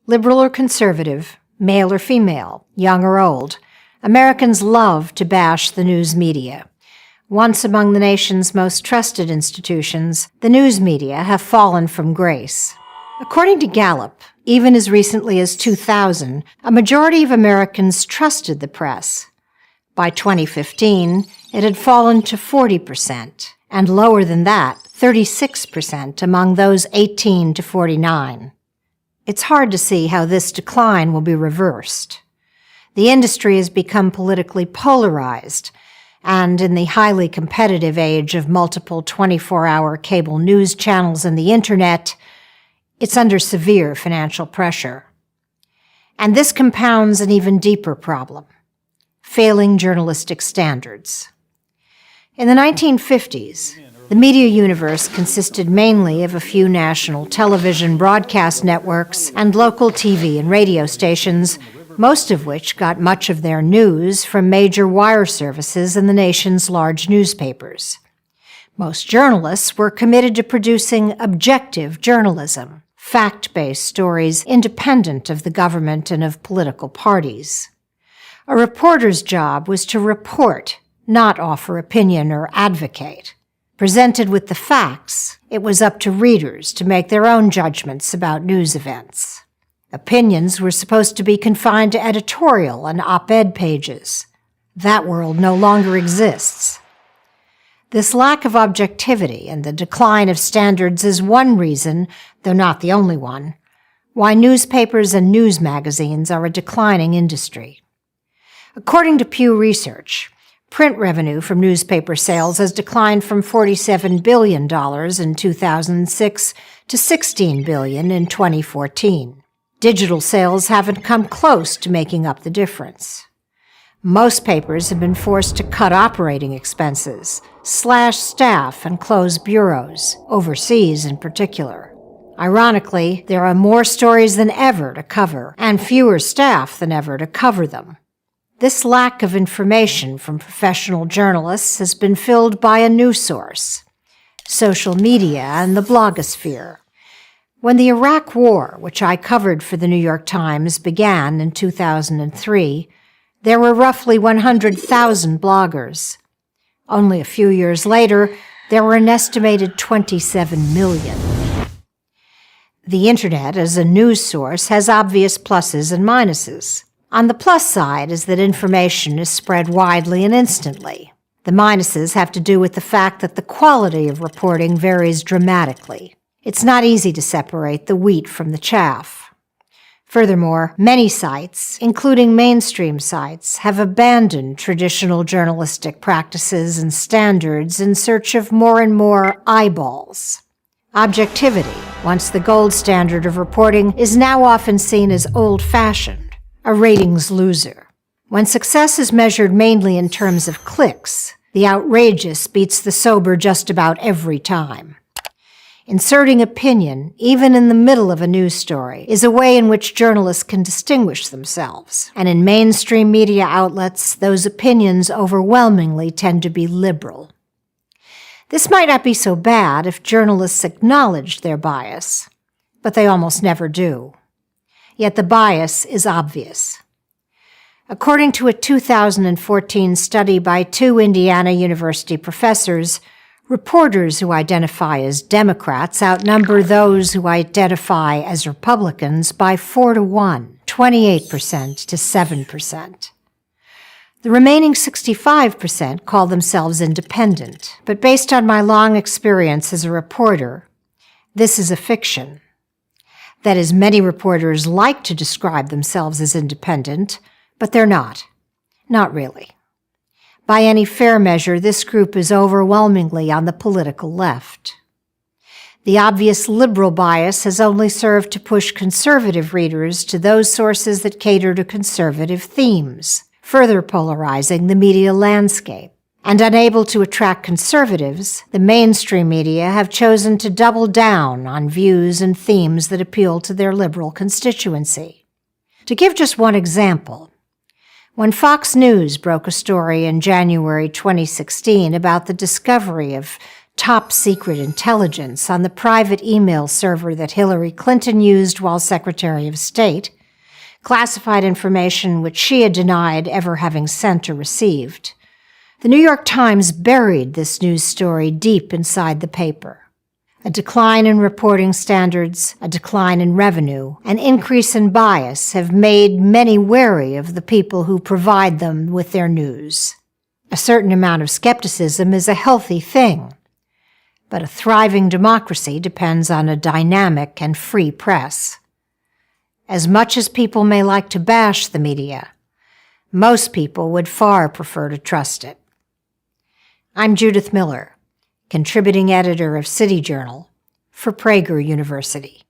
Liberal or conservative, male or female, young or old, Americans love to bash the news media. Once among the nation's most trusted institutions, the news media have fallen from grace. According to Gallup, even as recently as 2000, a majority of Americans trusted the press. By 2015, it had fallen to 40%, and lower than that, 36% among those 18 to 49. It's hard to see how this decline will be reversed. The industry has become politically polarized, and in the highly competitive age of multiple 24-hour cable news channels and the Internet, it's under severe financial pressure. And this compounds an even deeper problem: failing journalistic standards. In the 1950s, the media universe consisted mainly of a few national television broadcast networks and local TV and radio stations, most of which got much of their news from major wire services and the nation's large newspapers. Most journalists were committed to producing objective journalism, fact-based stories independent of the government and of political parties. A reporter's job was to report, not offer opinion or advocate. Presented with the facts, it was up to readers to make their own judgments about news events. Opinions were supposed to be confined to editorial and op-ed pages. That world no longer exists. This lack of objectivity and the decline of standards is one reason, though not the only one, why newspapers and news magazines are a declining industry. According to Pew Research, print revenue from newspaper sales has declined from $47 billion in 2006 to $16 billion in 2014. Digital sales haven't come close to making up the difference. Most papers have been forced to cut operating expenses, slash staff, and close bureaus, overseas in particular. Ironically, there are more stories than ever to cover, and fewer staff than ever to cover them. This lack of information from professional journalists has been filled by a new source: social media and the blogosphere. When the Iraq War, which I covered for the New York Times, began in 2003, there were roughly 100,000 bloggers. Only a few years later, there were an estimated 27 million. The Internet as a news source has obvious pluses and minuses. On the plus side is that information is spread widely and instantly. The minuses have to do with the fact that the quality of reporting varies dramatically. It's not easy to separate the wheat from the chaff. Furthermore, many sites, including mainstream sites, have abandoned traditional journalistic practices and standards in search of more and more eyeballs. Objectivity, once the gold standard of reporting, is now often seen as old-fashioned, a ratings loser. When success is measured mainly in terms of clicks, the outrageous beats the sober just about every time. Inserting opinion, even in the middle of a news story, is a way in which journalists can distinguish themselves. And in mainstream media outlets, those opinions overwhelmingly tend to be liberal. This might not be so bad if journalists acknowledged their bias, but they almost never do. Yet the bias is obvious. According to a 2014 study by two Indiana University professors, reporters who identify as Democrats outnumber those who identify as Republicans by 4-1, 28% to 7%. The remaining 65% call themselves independent, but based on my long experience as a reporter, this is a fiction. That is, many reporters like to describe themselves as independent, but they're not. Not really. By any fair measure, this group is overwhelmingly on the political left. The obvious liberal bias has only served to push conservative readers to those sources that cater to conservative themes, further polarizing the media landscape. And unable to attract conservatives, the mainstream media have chosen to double down on views and themes that appeal to their liberal constituency. To give just one example, when Fox News broke a story in January 2016 about the discovery of top-secret intelligence on the private email server that Hillary Clinton used while Secretary of State, classified information which she had denied ever having sent or received. The New York Times buried this news story deep inside the paper. A decline in reporting standards, a decline in revenue, an increase in bias have made many wary of the people who provide them with their news. A certain amount of skepticism is a healthy thing, but a thriving democracy depends on a dynamic and free press. As much as people may like to bash the media, most people would far prefer to trust it. I'm Judith Miller, contributing editor of City Journal for Prager University.